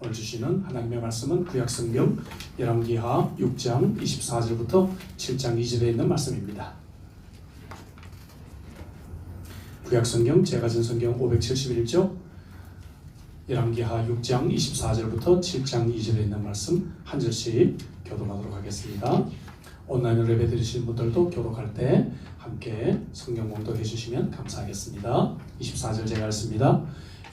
오늘 주시는 하나님의 말씀은 구약성경 열왕기하 6장 24절부터 7장 2절에 있는 말씀입니다. 구약성경 제가 진 성경 571쪽 열왕기하 6장 24절부터 7장 2절에 있는 말씀 한 절씩 교독하도록 하겠습니다. 온라인으로 예배 드리시는 분들도 교독할 때 함께 성경 공독해 주시면 감사하겠습니다. 24절 제가 읽습니다.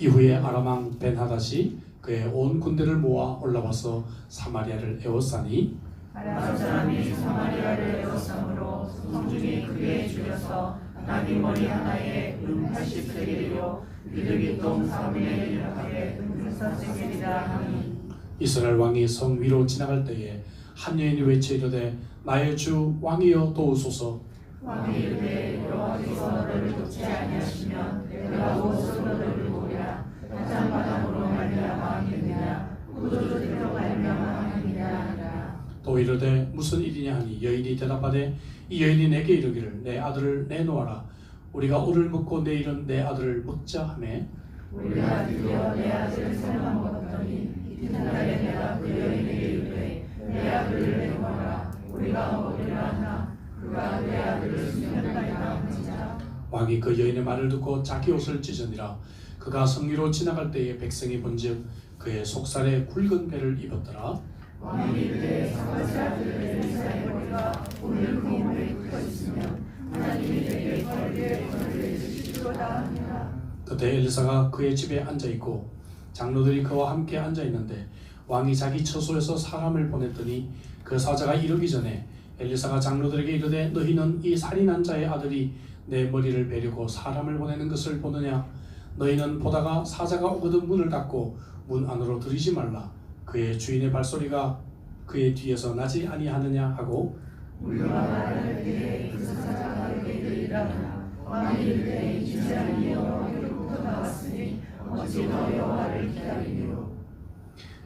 이후에 아람 왕 벤하닷이 그의 온 군대를 모아 올라와서 사마리아를 에워싸니 아람 사람이 사마리아를 에워싸므로 성중이 크게 줄여서 나귀 머리 하나에 80세겔이요 비둘기 똥 4분의 1 하게 4세겔이라 하니 이스라엘 왕이 성 위로 지나갈 때에 한 여인이 외쳐 이르되 나의 주 왕이여 도우소서. 왕이 이르되 여호와께서 너를 돕지 아니하시면 내가 무엇으로 너를 도우랴. 가장바람으로 말미암아 하느냐 구두로 들어 말미암아 하느냐 하니라. 또 이르되 무슨 일이냐 하니 여인이 대답하되 이 여인이 내게 이르기를 내 아들을 내놓아라. 우리가 오늘 먹고 내일은 내 아들을 먹자 하매 우리가 드디어 내 아들을 생각 먹었더니 이튿날에 내가 그 여인에게 이르되 내 아들을 내놓아라. 우리가 먹으리라 하나 그가 내 아들을 숨겼나이다 하니라. 왕이 그 여인의 말을 듣고 자기 옷을 찢으니라. 그가 성 위로 지나갈 때에 백성이 본즉 그의 속살에 굵은 배를 입었더라. 왕이 이르되 사마리 아들 엘리사의 머리가 오늘 그 몸에 붙어 있으면 하나님이 내게 머리에 건을 주시리로다 하니라. 그때 엘리사가 그의 집에 앉아 있고 장로들이 그와 함께 앉아 있는데 왕이 자기 처소에서 사람을 보냈더니 그 사자가 이르기 전에 엘리사가 장로들에게 이르되 너희는 이 살인한 자의 아들이 내 머리를 베려고 사람을 보내는 것을 보느냐. 너희는 보다가 사자가 오거든 문을 닫고 문 안으로 들이지 말라. 그의 주인의 발소리가 그의 뒤에서 나지 아니하느냐 하고 우리가 말할 때에 그 사자가 내게 이르리라. 왕이 이르되 이 사람이 여호와께로부터 나왔으니 어찌 더 여호와를 기다리리요.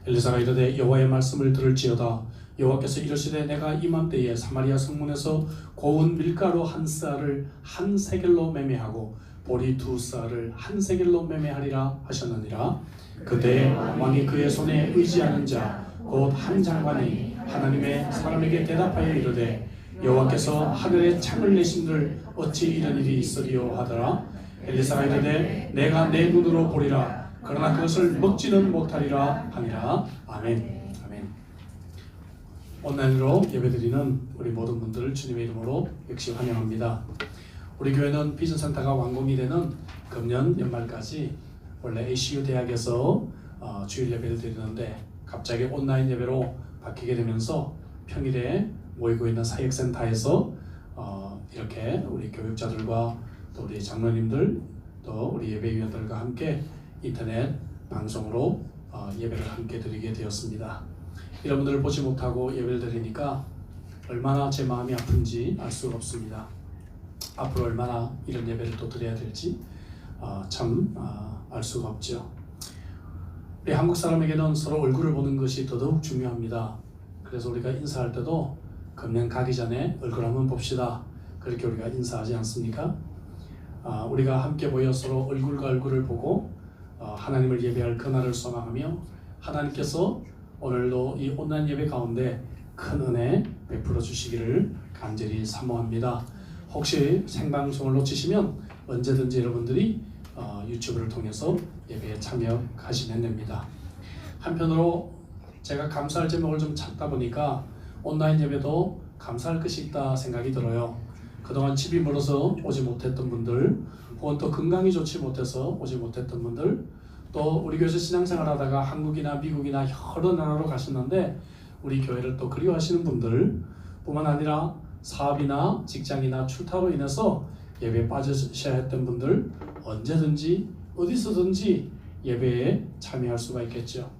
엘리사가 이르되 여호와의 말씀을 들을지어다. 여호와께서 이르시되 내가 이맘때에 사마리아 성문에서 고운 밀가루 한 쌀을 한 세겔로 매매하고 보리 두 쌀을 한 세겔로 매매하리라 하셨느니라. 그때 왕이 그의 손에 의지하는 자 곧 한 장관이 하나님의 사람에게 대답하여 이르되 여호와께서 하늘에 창을 내신들 어찌 이런 일이 있으리요 하더라. 엘리사가 이르되 내가 내 눈으로 보리라. 그러나 그것을 먹지는 못하리라 하니라. 아멘. 아멘. 온라인으로 예배드리는 우리 모든 분들을 주님의 이름으로 역시 환영합니다. 우리 교회는 비전센터가 완공이 되는 금년 연말까지 원래 ACU 대학에서 주일 예배를 드리는데 갑자기 온라인 예배로 바뀌게 되면서 평일에 모이고 있는 사역센터에서 이렇게 우리 교육자들과 또 우리 장로님들 또 우리 예배위원들과 함께 인터넷 방송으로 예배를 함께 드리게 되었습니다. 여러분들을 보지 못하고 예배를 드리니까 얼마나 제 마음이 아픈지 알 수가 없습니다. 앞으로 얼마나 이런 예배를 또 드려야 될지 참 알 수가 없죠. 우리 한국 사람에게는 서로 얼굴을 보는 것이 더더욱 중요합니다. 그래서 우리가 인사할 때도 금년 가기 전에 얼굴 한번 봅시다. 그렇게 우리가 인사하지 않습니까? 우리가 함께 모여 서로 얼굴과 얼굴을 보고 하나님을 예배할 그날을 소망하며 하나님께서 오늘도 이 온라인 예배 가운데 큰 은혜 베풀어 주시기를 간절히 사모합니다. 혹시 생방송을 놓치시면 언제든지 여러분들이 유튜브를 통해서 예배에 참여하시면 됩니다. 한편으로 제가 감사할 제목을 좀 찾다 보니까 온라인 예배도 감사할 것이 있다 생각이 들어요. 그동안 집이 멀어서 오지 못했던 분들, 혹은 또 건강이 좋지 못해서 오지 못했던 분들, 또 우리 교회에서 신앙생활 하다가 한국이나 미국이나 여러 나라로 가셨는데 우리 교회를 또 그리워하시는 분들 뿐만 아니라 사업이나 직장이나 출타로 인해서 예배에 빠지셔야 했던 분들 언제든지 어디서든지 예배에 참여할 수가 있겠죠.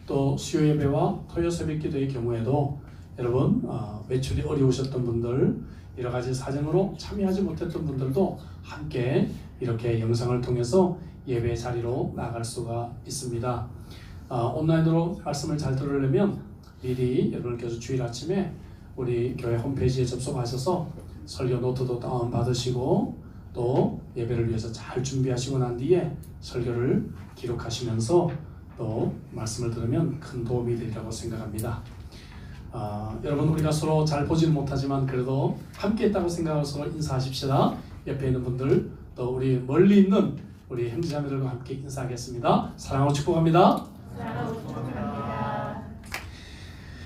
또 수요 예배와 토요 새벽 기도의 경우에도 여러분 외출이 어려우셨던 분들 여러 가지 사정으로 참여하지 못했던 분들도 함께 이렇게 영상을 통해서 예배 자리로 나갈 수가 있습니다. 온라인으로 말씀을 잘 들으려면 미리 여러분께서 주일 아침에 우리 교회 홈페이지에 접속하셔서 설교 노트도 다운받으시고 또 예배를 위해서 잘 준비하시고 난 뒤에 설교를 기록하시면서 또 말씀을 들으면 큰 도움이 되리라고 생각합니다. 여러분 우리가 서로 잘 보지는 못하지만 그래도 함께 했다고 생각하고 서로 인사하십시다. 옆에 있는 분들 또 우리 멀리 있는 우리 형제자매들과 함께 인사하겠습니다. 사랑하고 축복합니다. 사랑하고 축복합니다.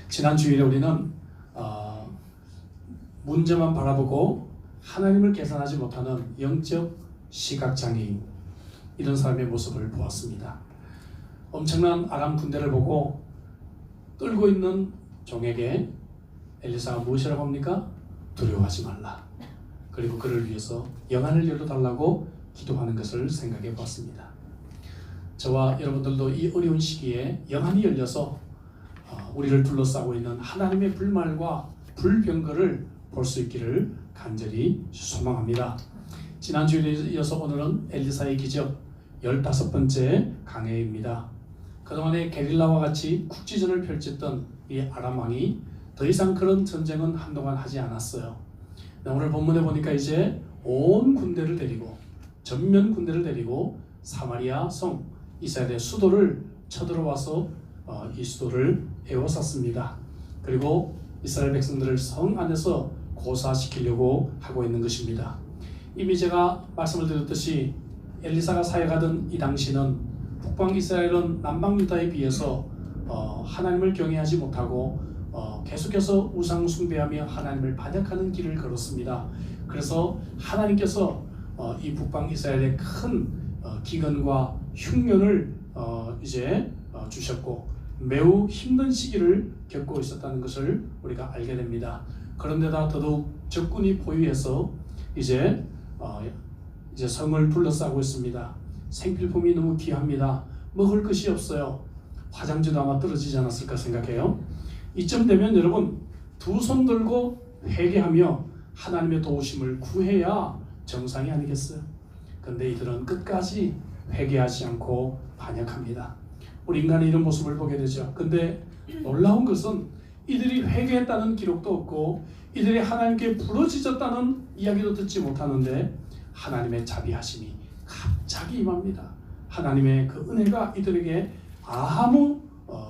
지난 주일에 우리는 문제만 바라보고 하나님을 계산하지 못하는 영적 시각장애인 이런 사람의 모습을 보았습니다. 엄청난 아람 군대를 보고 떨고 있는 종에게 엘리사가 무엇이라고 합니까? 두려워하지 말라. 그리고 그를 위해서 영안을 열어달라고 기도하는 것을 생각해 보았습니다. 저와 여러분들도 이 어려운 시기에 영안이 열려서 우리를 둘러싸고 있는 하나님의 불말과 불병거를 볼 수 있기를 간절히 소망합니다. 지난 주일에 이어서 오늘은 엘리사의 기적 15번째 강해입니다. 그동안에 게릴라와 같이 국지전을 펼쳤던 이 아람 왕이 더 이상 그런 전쟁은 한동안 하지 않았어요. 오늘 본문에 보니까 이제 온 군대를 데리고 전면 군대를 데리고 사마리아 성 이스라엘의 수도를 쳐들어와서 이 수도를 에워쌌습니다. 그리고 이스라엘 백성들을 성 안에서 고사시키려고 하고 있는 것입니다. 이미 제가 말씀을 드렸듯이 엘리사가 사역하던 이 당시는 북방 이스라엘은 남방 유다에 비해서 하나님을 경외하지 못하고 계속해서 우상 숭배하며 하나님을 반역하는 길을 걸었습니다. 그래서 하나님께서 이 북방 이스라엘에 큰 기근과 흉년을 이제 주셨고 매우 힘든 시기를 겪고 있었다는 것을 우리가 알게 됩니다. 그런데다 더더욱 적군이 포위해서 이제 성을 둘러싸고 있습니다. 생필품이 너무 귀합니다. 먹을 것이 없어요. 화장지도 아마 떨어지지 않았을까 생각해요. 이쯤 되면 여러분 두 손 들고 회개하며 하나님의 도우심을 구해야 정상이 아니겠어요? 그런데 이들은 끝까지 회개하지 않고 반역합니다. 우리 인간의 이런 모습을 보게 되죠. 근데 놀라운 것은 이들이 회개했다는 기록도 없고 이들이 하나님께 부르짖었다는 이야기도 듣지 못하는데 하나님의 자비하심이 갑자기 임합니다. 하나님의 그 은혜가 이들에게 아무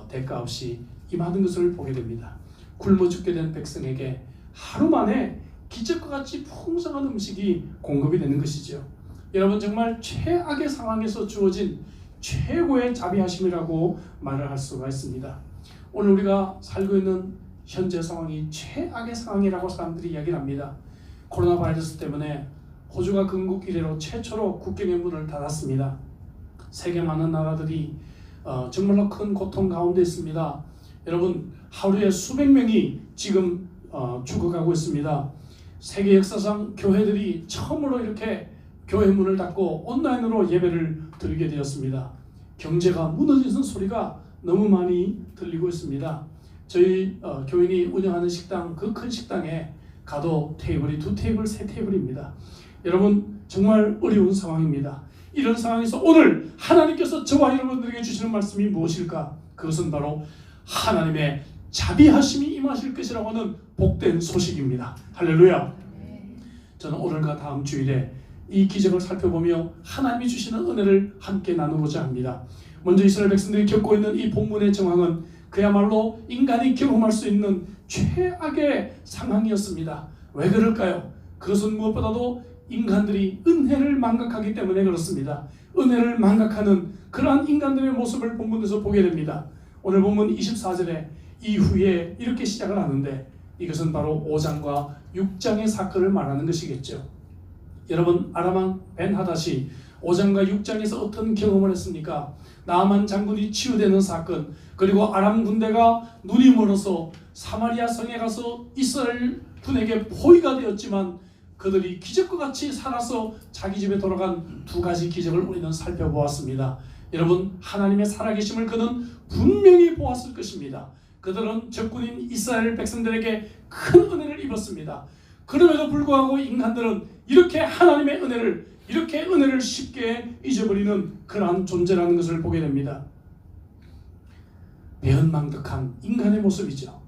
대가 없이 임하는 것을 보게 됩니다. 굶어 죽게 된 백성에게 하루 만에 기적과 같이 풍성한 음식이 공급이 되는 것이죠. 여러분 정말 최악의 상황에서 주어진 최고의 자비하심이라고 말을 할 수가 있습니다. 오늘 우리가 살고 있는 현재 상황이 최악의 상황이라고 사람들이 이야기를 합니다. 코로나 바이러스 때문에 호주가 건국 이래로 최초로 국경의 문을 닫았습니다. 세계 많은 나라들이 정말로 큰 고통 가운데 있습니다. 여러분 하루에 수백 명이 지금 죽어가고 있습니다. 세계 역사상 교회들이 처음으로 이렇게 교회 문을 닫고 온라인으로 예배를 드리게 되었습니다. 경제가 무너지는 소리가 너무 많이 들리고 있습니다. 저희 교인이 운영하는 식당, 그 큰 식당에 가도 테이블이 2테이블, 3테이블입니다. 여러분 정말 어려운 상황입니다. 이런 상황에서 오늘 하나님께서 저와 여러분들에게 주시는 말씀이 무엇일까? 그것은 바로 하나님의 자비하심이 임하실 것이라고 하는 복된 소식입니다. 할렐루야. 저는 오늘과 다음 주일에 이 기적을 살펴보며 하나님이 주시는 은혜를 함께 나누고자 합니다. 먼저 이스라엘 백성들이 겪고 있는 이 본문의 정황은 그야말로 인간이 경험할 수 있는 최악의 상황이었습니다. 왜 그럴까요? 그것은 무엇보다도 인간들이 은혜를 망각하기 때문에 그렇습니다. 은혜를 망각하는 그러한 인간들의 모습을 본문에서 보게 됩니다. 오늘 본문 24절에 이후에 이렇게 시작을 하는데 이것은 바로 5장과 6장의 사건을 말하는 것이겠죠. 여러분 아람왕 벤하닷이 5장과 6장에서 어떤 경험을 했습니까? 나아만 장군이 치유되는 사건, 그리고 아람 군대가 눈이 멀어서 사마리아 성에 가서 이스라엘 군에게 포위가 되었지만 그들이 기적과 같이 살아서 자기 집에 돌아간 두 가지 기적을 우리는 살펴보았습니다. 여러분 하나님의 살아계심을 그는 분명히 보았을 것입니다. 그들은 적군인 이스라엘 백성들에게 큰 은혜를 입었습니다. 그럼에도 불구하고 인간들은 이렇게 하나님의 은혜를 쉽게 잊어버리는 그러한 존재라는 것을 보게 됩니다. 배은망덕한 인간의 모습이죠.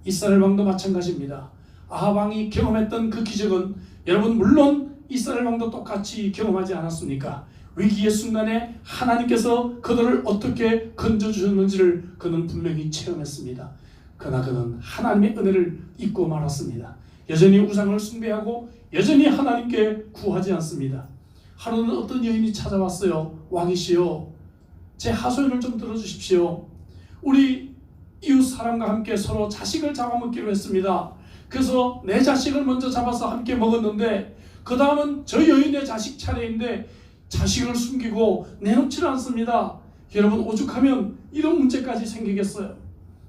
이스라엘 왕도 마찬가지입니다. 아합 왕이 경험했던 그 기적은 여러분 물론 이스라엘 왕도 똑같이 경험하지 않았습니까? 위기의 순간에 하나님께서 그들을 어떻게 건져주셨는지를 그는 분명히 체험했습니다. 그러나 그는 하나님의 은혜를 잊고 말았습니다. 여전히 우상을 숭배하고 여전히 하나님께 구하지 않습니다. 하루는 어떤 여인이 찾아왔어요. 왕이시여, 제 하소연을 좀 들어주십시오. 우리 이웃 사람과 함께 서로 자식을 잡아먹기로 했습니다. 그래서 내 자식을 먼저 잡아서 함께 먹었는데 그 다음은 저 여인의 자식 차례인데 자식을 숨기고 내놓지를 않습니다. 여러분, 오죽하면 이런 문제까지 생기겠어요.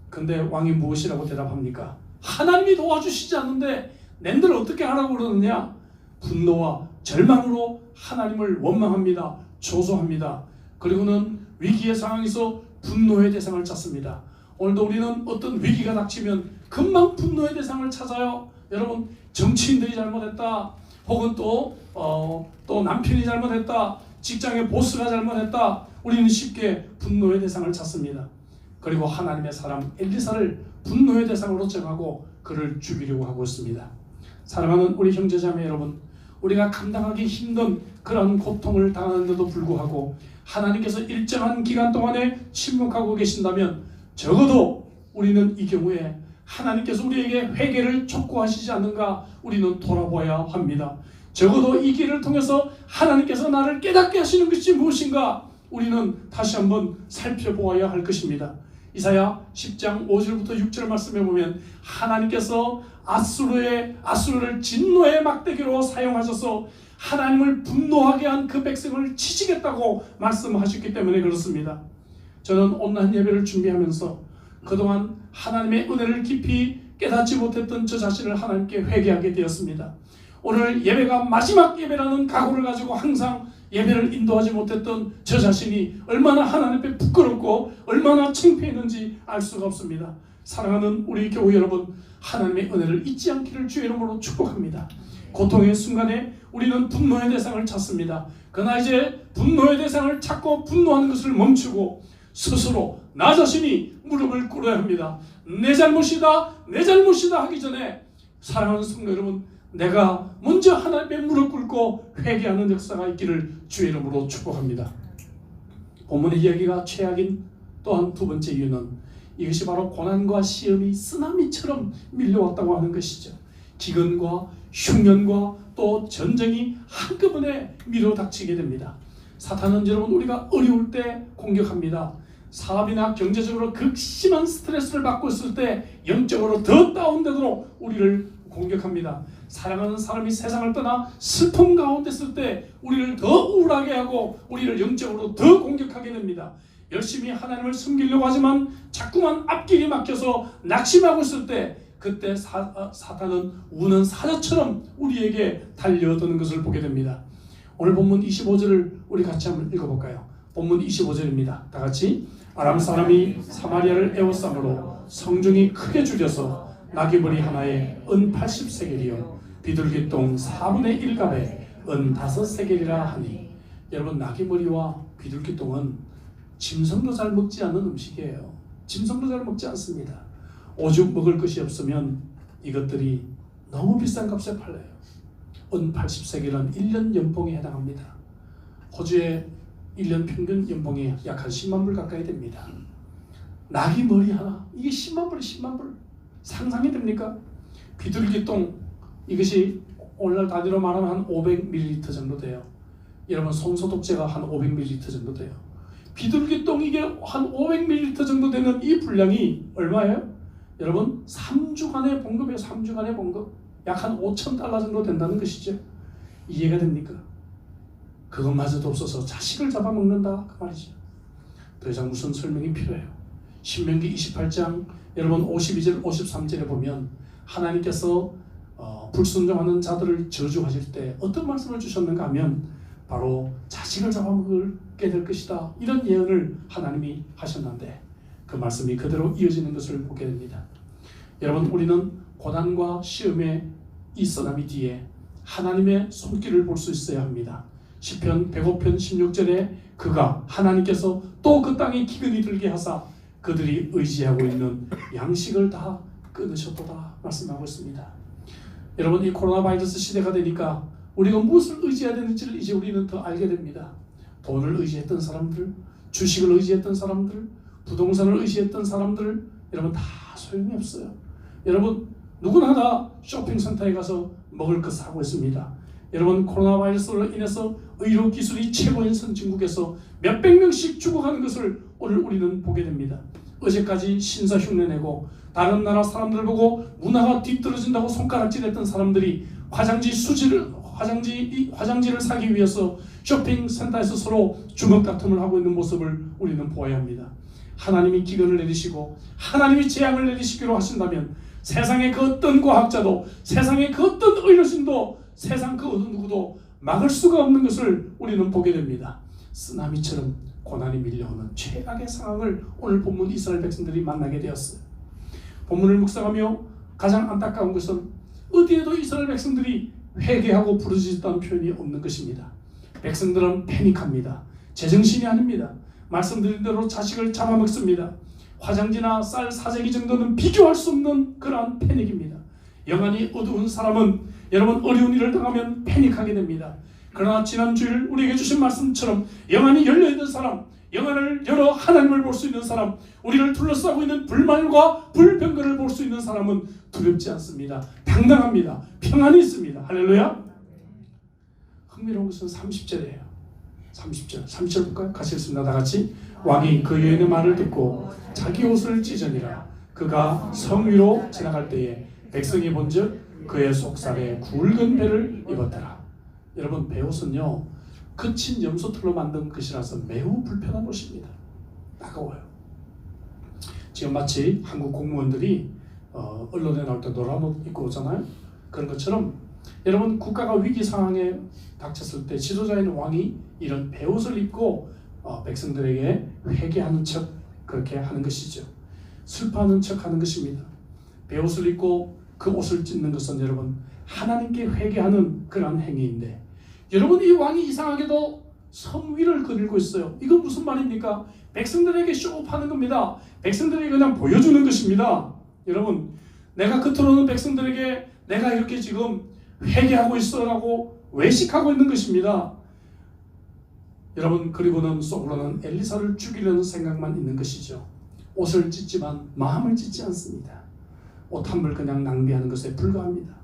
근데 왕이 무엇이라고 대답합니까? 하나님이 도와주시지 않는데 낸들 어떻게 하라고 그러느냐? 분노와 절망으로 하나님을 원망합니다. 조소합니다. 그리고는 위기의 상황에서 분노의 대상을 찾습니다. 오늘도 우리는 어떤 위기가 닥치면 금방 분노의 대상을 찾아요. 여러분, 정치인들이 잘못했다, 혹은 또 남편이 잘못했다, 직장의 보스가 잘못했다, 우리는 쉽게 분노의 대상을 찾습니다. 그리고 하나님의 사람 엘리사를 분노의 대상으로 정하고 그를 죽이려고 하고 있습니다. 사랑하는 우리 형제자매 여러분, 우리가 감당하기 힘든 그런 고통을 당하는데도 불구하고 하나님께서 일정한 기간 동안에 침묵하고 계신다면 적어도 우리는 이 경우에 하나님께서 우리에게 회개를 촉구하시지 않는가 우리는 돌아보아야 합니다. 적어도 이 길을 통해서 하나님께서 나를 깨닫게 하시는 것이 무엇인가 우리는 다시 한번 살펴보아야 할 것입니다. 이사야 10장 5절부터 6절 말씀에 보면 하나님께서 아수르를 진노의 막대기로 사용하셔서 하나님을 분노하게 한 그 백성을 치시겠다고 말씀하셨기 때문에 그렇습니다. 저는 온라인 예배를 준비하면서 그동안 하나님의 은혜를 깊이 깨닫지 못했던 저 자신을 하나님께 회개하게 되었습니다. 오늘 예배가 마지막 예배라는 각오를 가지고 항상 예배를 인도하지 못했던 저 자신이 얼마나 하나님 앞에 부끄럽고 얼마나 창피했는지 알 수가 없습니다. 사랑하는 우리 교우 여러분, 하나님의 은혜를 잊지 않기를 주의 이름으로 축복합니다. 고통의 순간에 우리는 분노의 대상을 찾습니다. 그러나 이제 분노의 대상을 찾고 분노하는 것을 멈추고 스스로 나 자신이 무릎을 꿇어야 합니다. 내 잘못이다 하기 전에 사랑하는 성도 여러분, 내가 먼저 하나님의 무릎 꿇고 회개하는 역사가 있기를 주의 이름으로 축복합니다. 본문의 이야기가 최악인 또한 두 번째 이유는 이것이 바로 고난과 시험이 쓰나미처럼 밀려왔다고 하는 것이죠. 기근과 흉년과 또 전쟁이 한꺼번에 밀어닥치게 됩니다. 사탄은 여러분 우리가 어려울 때 공격합니다. 사업이나 경제적으로 극심한 스트레스를 받고 있을 때 영적으로 더 다운되도록 우리를 공격합니다. 사랑하는 사람이 세상을 떠나 슬픔 가운데 있을 때 우리를 더 우울하게 하고 우리를 영적으로 더 공격하게 됩니다. 열심히 하나님을 섬기려고 하지만 자꾸만 앞길이 막혀서 낙심하고 있을 때 그때 사탄은 우는 사자처럼 우리에게 달려드는 것을 보게 됩니다. 오늘 본문 25절을 우리 같이 한번 읽어볼까요? 본문 25절입니다. 다 같이. 아람 사람이 사마리아를 에워싸므로 성중이 크게 줄여서 나귀머리 하나에 은 80세겔이요 비둘기똥 4분의 1갑에 은 5세겔이라 하니. 여러분, 나귀머리와 비둘기똥은 짐승도 잘 먹지 않는 음식이에요. 짐승도 잘 먹지 않습니다. 오죽 먹을 것이 없으면 이것들이 너무 비싼 값에 팔려요. 은 80세겔은 1년 연봉에 해당합니다. 호주의 1년 평균 연봉이 약 한 10만 불 가까이 됩니다. 나귀 머리 하나, 이게 10만 불, 10만 불. 상상이 됩니까? 비둘기똥, 이것이 오늘날 단위로 말하면 한 500ml 정도 돼요. 여러분, 손소독제가 한 500ml 정도 돼요. 비둘기똥 이게 한 500ml 정도 되는 이 분량이 얼마예요? 여러분, 3주간의 봉급이에요. 3주간의 봉급. 약 한 $5,000 정도 된다는 것이죠. 이해가 됩니까? 그것마저도 없어서 자식을 잡아먹는다 그 말이죠. 더 이상 무슨 설명이 필요해요. 신명기 28장 여러분 52절 53절에 보면 하나님께서 불순종하는 자들을 저주하실 때 어떤 말씀을 주셨는가 하면 바로 자식을 잡아먹게 될 것이다, 이런 예언을 하나님이 하셨는데 그 말씀이 그대로 이어지는 것을 보게 됩니다. 여러분, 우리는 고난과 시험의 이 쓰나미 뒤에 하나님의 손길을 볼 수 있어야 합니다. 시편 105편 16절에 그가 하나님께서 또 그 땅에 기근이 들게 하사 그들이 의지하고 있는 양식을 다 끊으셨도다 말씀하고 있습니다. 여러분, 이 코로나 바이러스 시대가 되니까 우리가 무엇을 의지해야 되는지를 이제 우리는 더 알게 됩니다. 돈을 의지했던 사람들, 주식을 의지했던 사람들, 부동산을 의지했던 사람들, 여러분 다 소용이 없어요. 여러분 누구나 다 쇼핑센터에 가서 먹을 것 사고 있습니다. 여러분 코로나 바이러스로 인해서 의료 기술이 최고인 선진국에서 몇백 명씩 죽어가는 것을 오늘 우리는 보게 됩니다. 어제까지 신사 흉내내고 다른 나라 사람들 보고 문화가 뒤떨어진다고 손가락질했던 사람들이 화장지를 사기 위해서 쇼핑센터에서 서로 주먹다툼을 하고 있는 모습을 우리는 보아야 합니다. 하나님이 기근을 내리시고 하나님이 재앙을 내리시기로 하신다면 세상의 그 어떤 과학자도, 세상의 그 어떤 의료진도, 세상 그 어느 누구도 막을 수가 없는 것을 우리는 보게 됩니다. 쓰나미처럼 고난이 밀려오는 최악의 상황을 오늘 본문 이스라엘 백성들이 만나게 되었어요. 본문을 묵상하며 가장 안타까운 것은 어디에도 이스라엘 백성들이 회개하고 부르짖었다는 표현이 없는 것입니다. 백성들은 패닉합니다. 제정신이 아닙니다. 말씀드린 대로 자식을 잡아먹습니다. 화장지나 쌀 사재기 정도는 비교할 수 없는 그러한 패닉입니다. 영안이 어두운 사람은 여러분 어려운 일을 당하면 패닉하게 됩니다. 그러나 지난 주일 우리에게 주신 말씀처럼 영안이 열려있는 사람, 영안을 열어 하나님을 볼 수 있는 사람, 우리를 둘러싸고 있는 불말과 불병거를 볼 수 있는 사람은 두렵지 않습니다. 당당합니다. 평안이 있습니다. 할렐루야. 흥미로운 것은 30절이에요. 30절 볼까요? 같이 읽습니다. 다 같이. 왕이 그 여인의 말을 듣고 자기 옷을 찢으니라. 그가 성 위로 지나갈 때에 백성이 본즉 그의 속살에 굵은 배를 입었더라. 여러분 배옷은요 거친 염소털로 만든 것이라서 매우 불편한 옷입니다. 따가워요. 지금 마치 한국 공무원들이 언론에 나올 때 노란 옷 입고 오잖아요. 그런 것처럼 여러분 국가가 위기 상황에 닥쳤을 때 지도자인 왕이 이런 배옷을 입고 백성들에게 회개하는 척 그렇게 하는 것이죠. 슬퍼하는 척 하는 것입니다. 배옷을 입고 그 옷을 찢는 것은 여러분 하나님께 회개하는 그런 행위인데, 여러분 이 왕이 이상하게도 성 위를 거닐고 있어요. 이건 무슨 말입니까? 백성들에게 쇼업하는 겁니다. 백성들에게 그냥 보여주는 것입니다. 여러분 내가 겉으로는 백성들에게 내가 이렇게 지금 회개하고 있어라고 외식하고 있는 것입니다. 여러분 그리고는 속으로는 엘리사를 죽이려는 생각만 있는 것이죠. 옷을 찢지만 마음을 찢지 않습니다. 옷 한 벌 그냥 낭비하는 것에 불과합니다.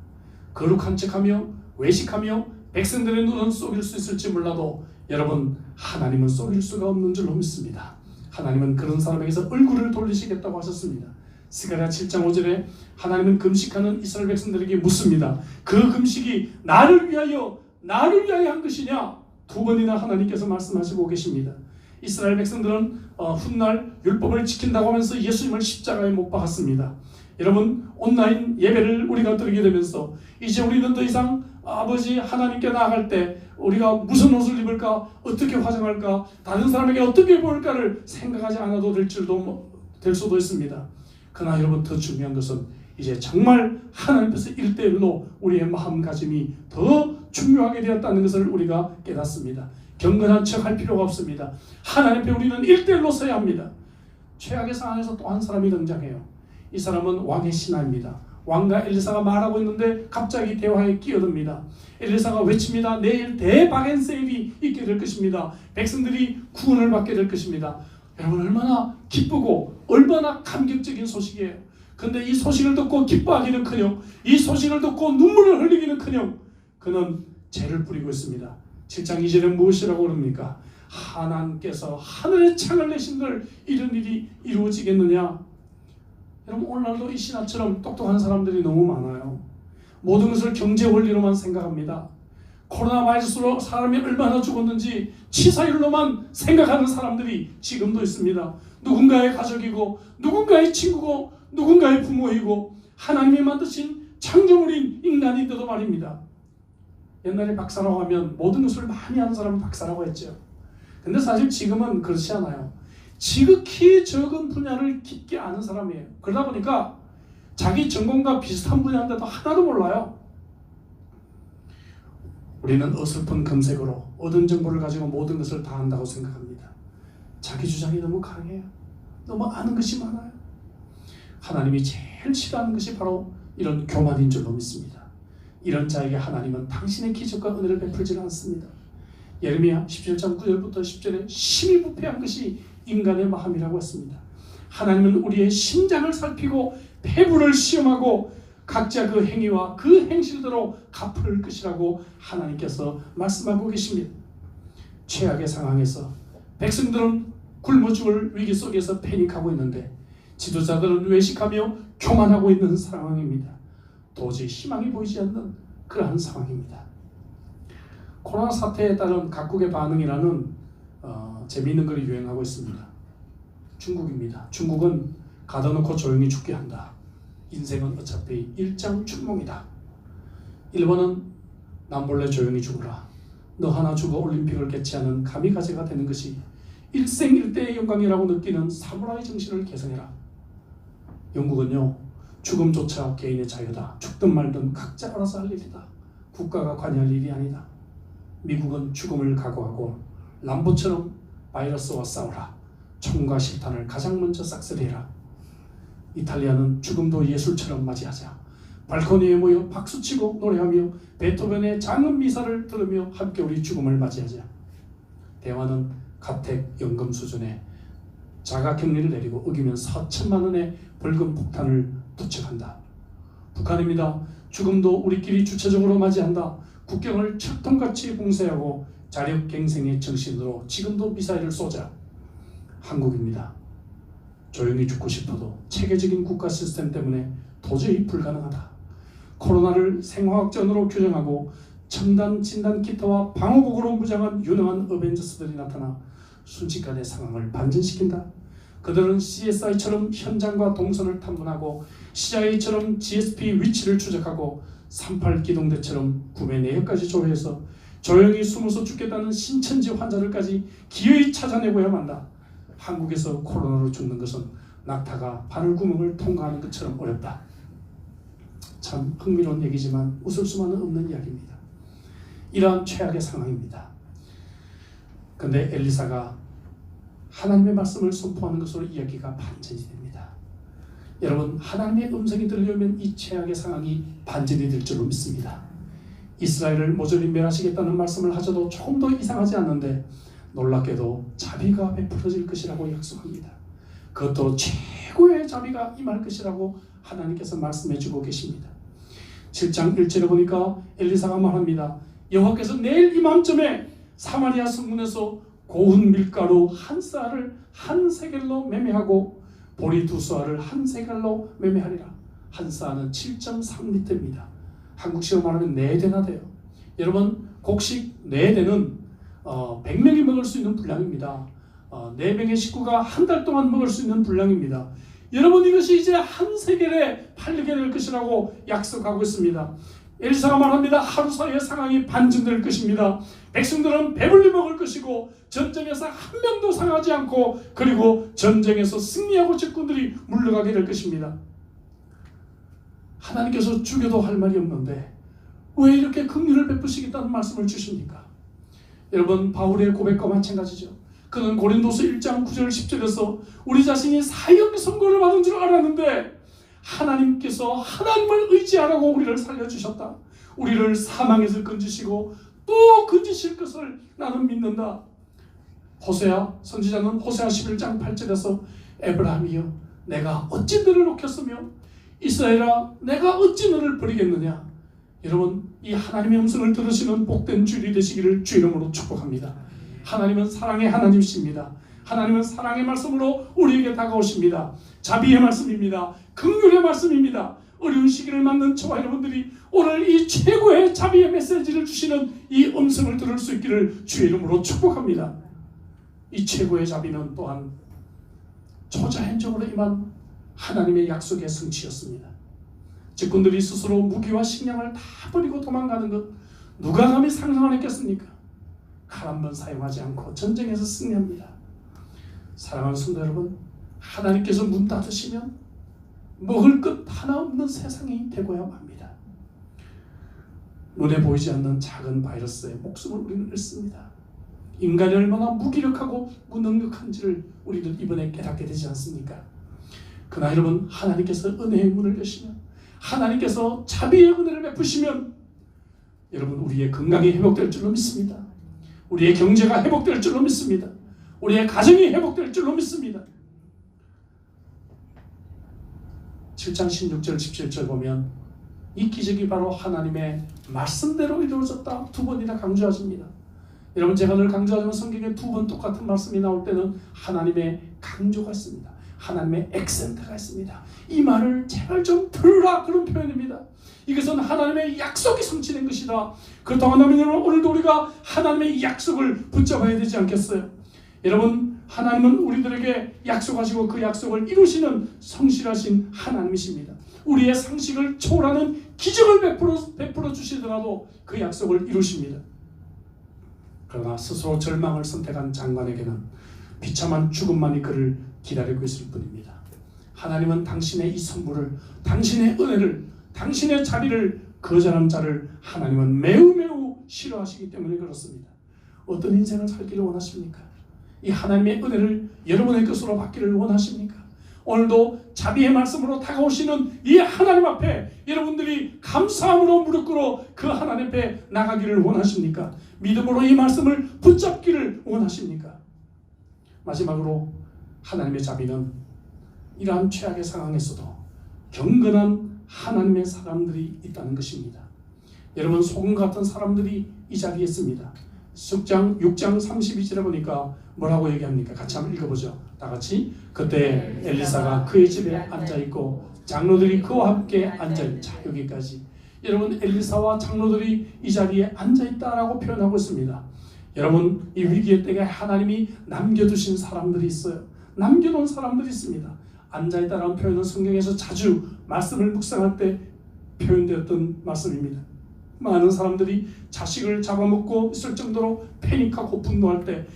거룩한 척하며 외식하며 백성들의 눈은 속일 수 있을지 몰라도 여러분 하나님은 속일 수가 없는 줄로 믿습니다. 하나님은 그런 사람에게서 얼굴을 돌리시겠다고 하셨습니다. 스가랴 7장 5절에 하나님은 금식하는 이스라엘 백성들에게 묻습니다. 그 금식이 나를 위하여 한 것이냐? 두 번이나 하나님께서 말씀하시고 계십니다. 이스라엘 백성들은 훗날 율법을 지킨다고 하면서 예수님을 십자가에 못 박았습니다. 여러분 온라인 예배를 우리가 드리게 되면서 이제 우리는 더 이상 아버지 하나님께 나아갈 때 우리가 무슨 옷을 입을까, 어떻게 화장할까, 다른 사람에게 어떻게 보일까를 생각하지 않아도 될 수도 있습니다. 그러나 여러분 더 중요한 것은 이제 정말 하나님께서 1대1로 우리의 마음가짐이 더 중요하게 되었다는 것을 우리가 깨닫습니다. 경건한 척 할 필요가 없습니다. 하나님 앞에 우리는 1대1로 서야 합니다. 최악의 상황에서 또 한 사람이 등장해요. 이 사람은 왕의 신하입니다. 왕과 엘리사가 말하고 있는데 갑자기 대화에 끼어듭니다. 엘리사가 외칩니다. 내일 대박엔 세일이 있게 될 것입니다. 백성들이 구원을 받게 될 것입니다. 여러분 얼마나 기쁘고 얼마나 감격적인 소식이에요. 그런데 이 소식을 듣고 기뻐하기는커녕 이 소식을 듣고 눈물을 흘리기는커녕 그는 죄를 부리고 있습니다. 7장 2절에 무엇이라고 그럽니까? 하나님께서 하늘의 창을 내신들 이런 일이 이루어지겠느냐? 여러분 오늘날도 이 신하처럼 똑똑한 사람들이 너무 많아요. 모든 것을 경제 원리로만 생각합니다. 코로나 바이러스로 사람이 얼마나 죽었는지 치사율로만 생각하는 사람들이 지금도 있습니다. 누군가의 가족이고 누군가의 친구고 누군가의 부모이고 하나님이 만드신 창조물인 인간인데도 말입니다. 옛날에 박사라고 하면 모든 것을 많이 아는 사람은 박사라고 했죠. 근데 사실 지금은 그렇지 않아요. 지극히 적은 분야를 깊게 아는 사람이에요. 그러다 보니까 자기 전공과 비슷한 분야인데도 하나도 몰라요. 우리는 어설픈 검색으로 얻은 정보를 가지고 모든 것을 다 안다고 생각합니다. 자기 주장이 너무 강해요. 너무 아는 것이 많아요. 하나님이 제일 싫어하는 것이 바로 이런 교만인 줄로 믿습니다. 이런 자에게 하나님은 당신의 기적과 은혜를 베풀지 않습니다. 예레미야 17장 9절부터 10절에 심히 부패한 것이 인간의 마음이라고 했습니다. 하나님은 우리의 심장을 살피고 폐부를 시험하고 각자 그 행위와 그 행실대로 갚을 것이라고 하나님께서 말씀하고 계십니다. 최악의 상황에서 백성들은 굶어 죽을 위기 속에서 패닉하고 있는데 지도자들은 외식하며 교만하고 있는 상황입니다. 도저히 희망이 보이지 않는 그러한 상황입니다. 코로나 사태에 따른 각국의 반응이라는 재미있는 글이 유행하고 있습니다. 중국입니다. 중국은 가둬놓고 조용히 죽게 한다. 인생은 어차피 일장춘몽이다. 일본은 남몰래 조용히 죽어라. 너 하나 죽어 올림픽을 개최하는 가미가제가 되는 것이 일생일대의 영광이라고 느끼는 사무라이 정신을 개성해라. 영국은요, 죽음조차 개인의 자유다. 죽든 말든 각자 알아서 할 일이다. 국가가 관여할 일이 아니다. 미국은 죽음을 각오하고 람보처럼 바이러스와 싸우라. 총과 실탄을 가장 먼저 싹쓸이해라. 이탈리아는 죽음도 예술처럼 맞이하자. 발코니에 모여 박수치고 노래하며 베토벤의 장엄 미사를 들으며 함께 우리 죽음을 맞이하자. 대만은 가택연금 수준의 자가격리를 내리고 어기면 4천만 원의 벌금 폭탄을 도착한다. 북한입니다. 죽음도 우리끼리 주체적으로 맞이한다. 국경을 철통같이 봉쇄하고 자력갱생의 정신으로 지금도 미사일을 쏘자. 한국입니다. 조용히 죽고 싶어도 체계적인 국가 시스템 때문에 도저히 불가능하다. 코로나를 생화학전으로 규정하고 첨단 진단 키트와 방호복으로 무장한 유능한 어벤져스들이 나타나 순식간에 상황을 반전시킨다. 그들은 CSI처럼 현장과 동선을 탐문하고 CIA처럼 GSP 위치를 추적하고 38 기동대처럼 구매 내역까지 조회해서 조용히 숨어서 죽겠다는 신천지 환자들까지 기어이 찾아내고야 한다. 한국에서 코로나로 죽는 것은 낙타가 바늘구멍을 통과하는 것처럼 어렵다. 참 흥미로운 얘기지만 웃을 수만은 없는 이야기입니다. 이러한 최악의 상황입니다. 그런데 엘리사가 하나님의 말씀을 선포하는 것으로 이야기가 반전이 됩니다. 여러분, 하나님의 음성이 들려오면 이 최악의 상황이 반전이 될 줄로 믿습니다. 이스라엘을 모조리 멸하시겠다는 말씀을 하셔도 조금 더 이상하지 않는데 놀랍게도 자비가 베풀어질 것이라고 약속합니다. 그것도 최고의 자비가 임할 것이라고 하나님께서 말씀해 주고 계십니다. 7장 1절에 보니까 엘리사가 말합니다. 여호와께서 내일 이맘쯤에 사마리아 성문에서 고운 밀가루 한 쌀을 한 세겔로 매매하고 보리 두 쌀을 한 세겔로 매매하리라. 한 쌀은 7.3리터입니다. 한국식으로 말하면 4대나 돼요. 여러분, 곡식 4대는 100명이 먹을 수 있는 분량입니다. 4명의 식구가 한 달 동안 먹을 수 있는 분량입니다. 여러분, 이것이 이제 한 세겔에 팔리게 될 것이라고 약속하고 있습니다. 엘리사가 말합니다. 하루 사이에 상황이 반전될 것입니다. 백성들은 배불리 먹을 것이고 전쟁에서 한 명도 상하지 않고 그리고 전쟁에서 승리하고 적군들이 물러가게 될 것입니다. 하나님께서 죽여도 할 말이 없는데 왜 이렇게 긍휼을 베푸시겠다는 말씀을 주십니까? 여러분, 바울의 고백과 마찬가지죠. 그는 고린도서 1장 9절 10절에서 우리 자신이 사형 선고를 받은 줄 알았는데 하나님께서 하나님을 의지하라고 우리를 살려주셨다. 우리를 사망에서 건지시고 또 건지실 것을 나는 믿는다. 호세아 선지자는 호세아 11장 8절에서 에브라함이여 내가 어찌 너를 놓겠으며 이스라엘아 내가 어찌 너를 버리겠느냐. 여러분, 이 하나님의 음성을 들으시는 복된 주일이 되시기를 주 이름으로 축복합니다. 하나님은 사랑의 하나님이십니다. 하나님은 사랑의 말씀으로 우리에게 다가오십니다. 자비의 말씀입니다. 긍휼의 말씀입니다. 어려운 시기를 맞는 저와 여러분들이 오늘 이 최고의 자비의 메시지를 주시는 이 음성을 들을 수 있기를 주의 이름으로 축복합니다. 이 최고의 자비는 또한 초자연적으로 임한 하나님의 약속의 성취였습니다. 적군들이 스스로 무기와 식량을 다 버리고 도망가는 것 누가 감히 상상을 했겠습니까? 칼 한 번 사용하지 않고 전쟁에서 승리합니다. 사랑하는 성도 여러분, 하나님께서 문 닫으시면 먹을 것 하나 없는 세상이 되고야 합니다. 눈에 보이지 않는 작은 바이러스에 목숨을 우리는 잃습니다. 인간이 얼마나 무기력하고 무능력한지를 우리는 이번에 깨닫게 되지 않습니까? 그러나 여러분, 하나님께서 은혜의 문을 여시면, 하나님께서 자비의 은혜를 베푸시면 여러분, 우리의 건강이 회복될 줄로 믿습니다. 우리의 경제가 회복될 줄로 믿습니다. 우리의 가정이 회복될 줄로 믿습니다. 7장 16절 17절 보면 이 기적이 바로 하나님의 말씀대로 이루어졌다 두 번이나 강조하십니다. 여러분, 제가 늘 강조하지만 성경에 두 번 똑같은 말씀이 나올 때는 하나님의 강조가 있습니다. 하나님의 액센트가 있습니다. 이 말을 제발 좀 들으라, 그런 표현입니다. 이것은 하나님의 약속이 성취된 것이다. 그렇다고 한다면 여러분, 오늘도 우리가 하나님의 약속을 붙잡아야 되지 않겠어요? 여러분, 하나님은 우리들에게 약속하시고 그 약속을 이루시는 성실하신 하나님이십니다. 우리의 상식을 초월하는 기적을 베풀어 주시더라도 그 약속을 이루십니다. 그러나 스스로 절망을 선택한 장관에게는 비참한 죽음만이 그를 기다리고 있을 뿐입니다. 하나님은 당신의 이 선물을, 당신의 은혜를, 당신의 자비를 거절한 자를 하나님은 매우 싫어하시기 때문에 그렇습니다. 어떤 인생을 살기를 원하십니까? 이 하나님의 은혜를 여러분의 것으로 받기를 원하십니까? 오늘도 자비의 말씀으로 다가오시는 이 하나님 앞에 여러분들이 감사함으로 무릎 꿇어 그 하나님 앞에 나가기를 원하십니까? 믿음으로 이 말씀을 붙잡기를 원하십니까? 마지막으로 하나님의 자비는 이러한 최악의 상황에서도 경건한 하나님의 사람들이 있다는 것입니다. 여러분, 소금 같은 사람들이 이 자리에 있습니다. 6장 32절에 보니까 뭐라고 얘기합니까? 같이 한번 읽어보죠. 다 같이. 그때 엘리사가 그의 집에 앉아있고 장로들이 그와 함께 앉아있자. 여기까지. 여러분, 엘리사와 장로들이 이 자리에 앉아있다라고 표현하고 있습니다. 여러분, 이 위기의 때에 하나님이 남겨두신 사람들이 있어요. 남겨놓은 사람들이 있습니다. 앉아있다라는 표현은 성경에서 자주 말씀을 묵상할 때 표현되었던 말씀입니다. 많은 사람들이 자식을 잡아먹고 있을 정도로 패닉하고 분노할 때,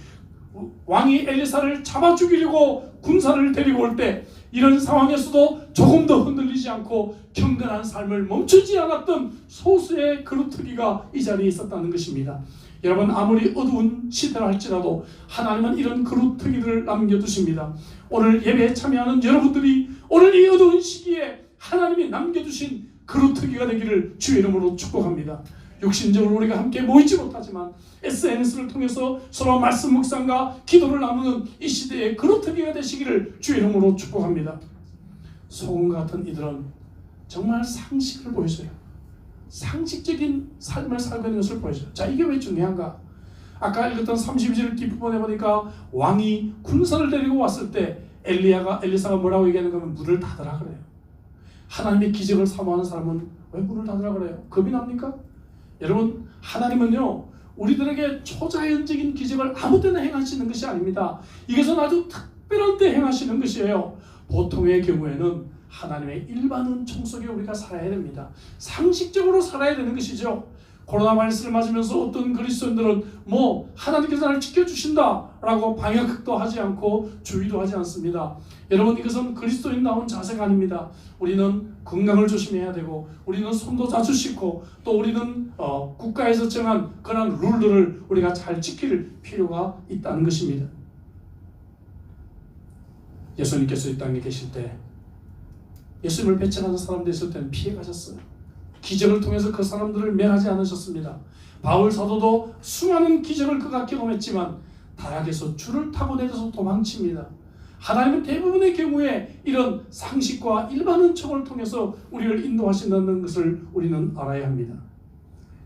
왕이 엘리사를 잡아 죽이려고 군사를 데리고 올 때, 이런 상황에서도 조금 더 흔들리지 않고 경건한 삶을 멈추지 않았던 소수의 그루터기가 이 자리에 있었다는 것입니다. 여러분, 아무리 어두운 시대라 할지라도 하나님은 이런 그루터기들을 남겨두십니다. 오늘 예배에 참여하는 여러분들이 오늘 이 어두운 시기에 하나님이 남겨두신 그루터기가 되기를 주의 이름으로 축복합니다. 육신적으로 우리가 함께 모이지 못하지만 SNS를 통해서 서로 말씀 묵상과 기도를 나누는 이 시대의 그루터기가 되시기를 주의 이름으로 축복합니다. 소금 같은 이들은 정말 상식을 보여줘요. 상식적인 삶을 살고 있는 것을 보여줘요. 자, 이게 왜 중요한가? 아까 읽었던 32절 뒷부분에 보니까 왕이 군사를 데리고 왔을 때 엘리사가 뭐라고 얘기하는 거면 문을 닫으라 그래요. 하나님의 기적을 사모하는 사람은 왜 문을 닫으라 그래요? 겁이 납니까? 여러분, 하나님은요, 우리들에게 초자연적인 기적을 아무 때나 행하시는 것이 아닙니다. 이것은 아주 특별한 때 행하시는 것이에요. 보통의 경우에는 하나님의 일반 은총 속에 우리가 살아야 됩니다. 상식적으로 살아야 되는 것이죠. 코로나 바이러스를 맞으면서 어떤 그리스도인들은 하나님께서 나를 지켜주신다 라고 방역도 하지 않고 주의도 하지 않습니다. 여러분, 이것은 그리스도인다운 자세가 아닙니다. 우리는 건강을 조심해야 되고, 우리는 손도 자주 씻고, 또 우리는 국가에서 정한 그런 룰들을 우리가 잘 지킬 필요가 있다는 것입니다. 예수님께서 이 땅에 계실 때 예수님을 배척하는 사람들이 있을 때는 피해 가셨어요. 기적을 통해서 그 사람들을 멸하지 않으셨습니다. 바울 사도도 수많은 기적을 그가 경험했지만 다락에서 줄을 타고 내려서 도망칩니다. 하나님은 대부분의 경우에 이런 상식과 일반 은총을 통해서 우리를 인도하신다는 것을 우리는 알아야 합니다.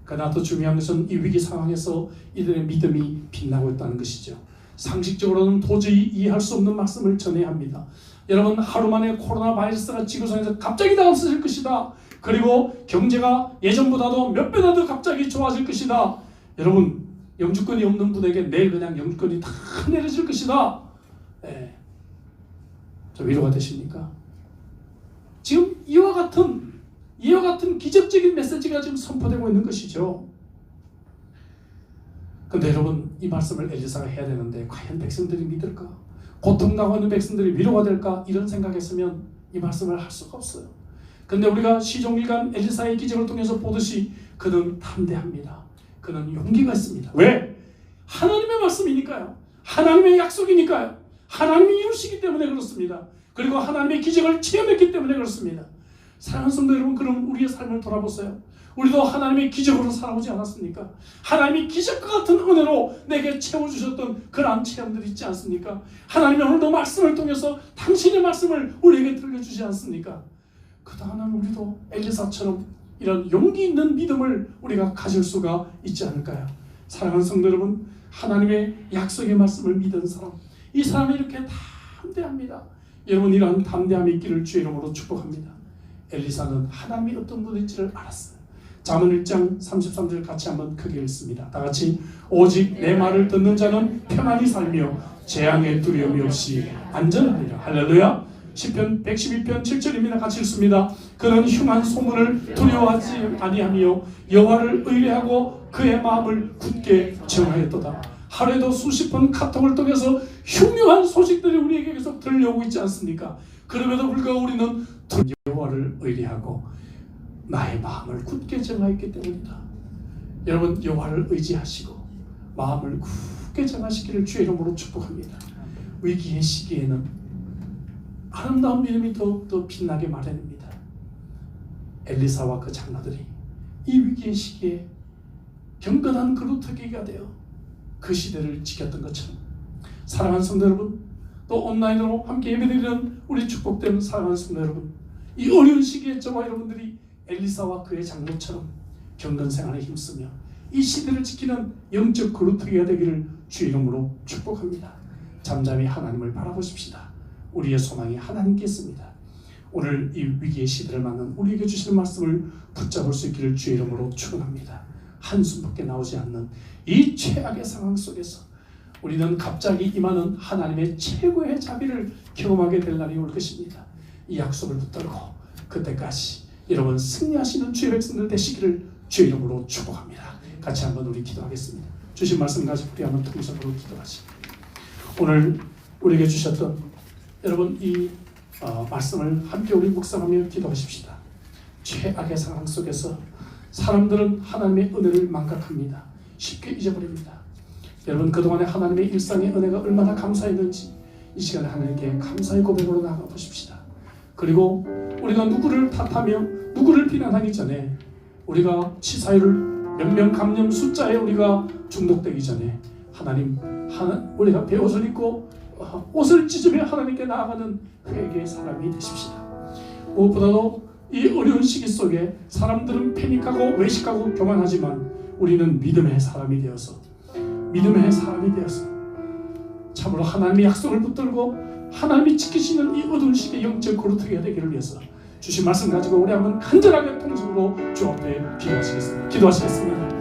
그러나 더 중요한 것은 이 위기 상황에서 이들의 믿음이 빛나고 있다는 것이죠. 상식적으로는 도저히 이해할 수 없는 말씀을 전해야 합니다. 여러분, 하루 만에 코로나 바이러스가 지구상에서 갑자기 다 없어질 것이다. 그리고 경제가 예전보다도 몇 배나 더 갑자기 좋아질 것이다. 여러분, 영주권이 없는 분에게 내일 그냥 영주권이 다 내려질 것이다. 좀 위로가 되십니까? 지금 이와 같은 기적적인 메시지가 지금 선포되고 있는 것이죠. 그런데 여러분, 이 말씀을 엘리사가 해야 되는데 과연 백성들이 믿을까? 고통당하고 있는 백성들이 위로가 될까? 이런 생각했으면 이 말씀을 할 수가 없어요. 그런데 우리가 시종일관 엘리사의 기적을 통해서 보듯이 그는 담대합니다. 그는 용기가 있습니다. 왜? 하나님의 말씀이니까요. 하나님의 약속이니까요. 하나님이 이루시기 때문에 그렇습니다. 그리고 하나님의 기적을 체험했기 때문에 그렇습니다. 사랑하는 성도 여러분, 그럼 우리의 삶을 돌아보세요. 우리도 하나님의 기적으로 살아오지 않았습니까? 하나님이 기적과 같은 은혜로 내게 채워주셨던 그러한 체험들이 있지 않습니까? 하나님이 오늘도 말씀을 통해서 당신의 말씀을 우리에게 들려주지 않습니까? 그동안 우리도 엘리사처럼 이런 용기 있는 믿음을 우리가 가질 수가 있지 않을까요? 사랑하는 성도 여러분, 하나님의 약속의 말씀을 믿은 사람, 이 사람이 이렇게 담대합니다. 여러분, 이러한 담대함이 있기를 주의 이름으로 축복합니다. 엘리사는 하나님이 어떤 분인지를 알았어요. 잠언 1장 33절 같이 한번 크게 읽습니다. 다 같이. 오직 내 말을 듣는 자는 평안히 살며 재앙의 두려움이 없이 안전하리라. 할렐루야. 시편 112편 7절입니다. 같이 읽습니다. 그는 흉한 소문을 두려워하지 아니하며 여호와를 의뢰하고 그의 마음을 굳게 정하였도다. 하루에도 수십 번 카톡을 통해서 흉흉한 소식들이 우리에게 계속 들려오고 있지 않습니까? 그럼에도 불구하고 우리는 여호와를 의뢰하고 나의 마음을 굳게 정하였기 때문이다. 여러분, 여호와를 의지하시고 마음을 굳게 정하시기를 주의 이름으로 축복합니다. 위기의 시기에는 아름다운 믿음이 더욱더 빛나게 마련입니다. 엘리사와 그 장로들이 이 위기의 시기에 경건한 그루터기가 되어 그 시대를 지켰던 것처럼, 사랑하는 성도 여러분, 또 온라인으로 함께 예배드리는 우리 축복된 사랑하는 성도 여러분, 이 어려운 시기에 저와 여러분들이 엘리사와 그의 장로처럼 경건생활에 힘쓰며 이 시대를 지키는 영적 그루터기가 되기를 주의 이름으로 축복합니다. 잠잠히 하나님을 바라보십시다. 우리의 소망이 하나님께 있습니다. 오늘 이 위기의 시대를 맞는 우리에게 주시는 말씀을 붙잡을 수 있기를 주의 이름으로 축원합니다. 한숨밖에 나오지 않는 이 최악의 상황 속에서 우리는 갑자기 임하는 하나님의 최고의 자비를 경험하게 될 날이 올 것입니다. 이 약속을 붙들고 그때까지 여러분 승리하시는 주의 백성들 되시기를 주의 이름으로 축복합니다. 같이 한번 우리 기도하겠습니다. 주신 말씀 가지고 우리 한번 통성으로 기도하십니다. 오늘 우리에게 주셨던 여러분 이 말씀을 함께 우리 묵상하며 기도하십시다. 최악의 상황 속에서 사람들은 하나님의 은혜를 망각합니다. 쉽게 잊어버립니다. 여러분, 그동안의 하나님의 일상의 은혜가 얼마나 감사했는지 이 시간에 하나님께 감사의 고백으로 나아가 보십시다. 그리고 우리가 누구를 탓하며 누구를 비난하기 전에, 우리가 치사율 몇 명 감염 숫자에 우리가 중독되기 전에 우리가 베옷을 입고 옷을 찢으며 하나님께 나아가는 회개의 사람이 되십시다. 무엇보다도 이 어려운 시기 속에 사람들은 패닉하고 외식하고 교만하지만 우리는 믿음의 사람이 되어서 참으로 하나님의 약속을 붙들고 하나님이 지키시는 이 어두운 시기의 영적 그루터기가 되기를 위해서 주신 말씀 가지고 우리 한번 간절하게 통성으로 주 앞에 기도하시겠습니다.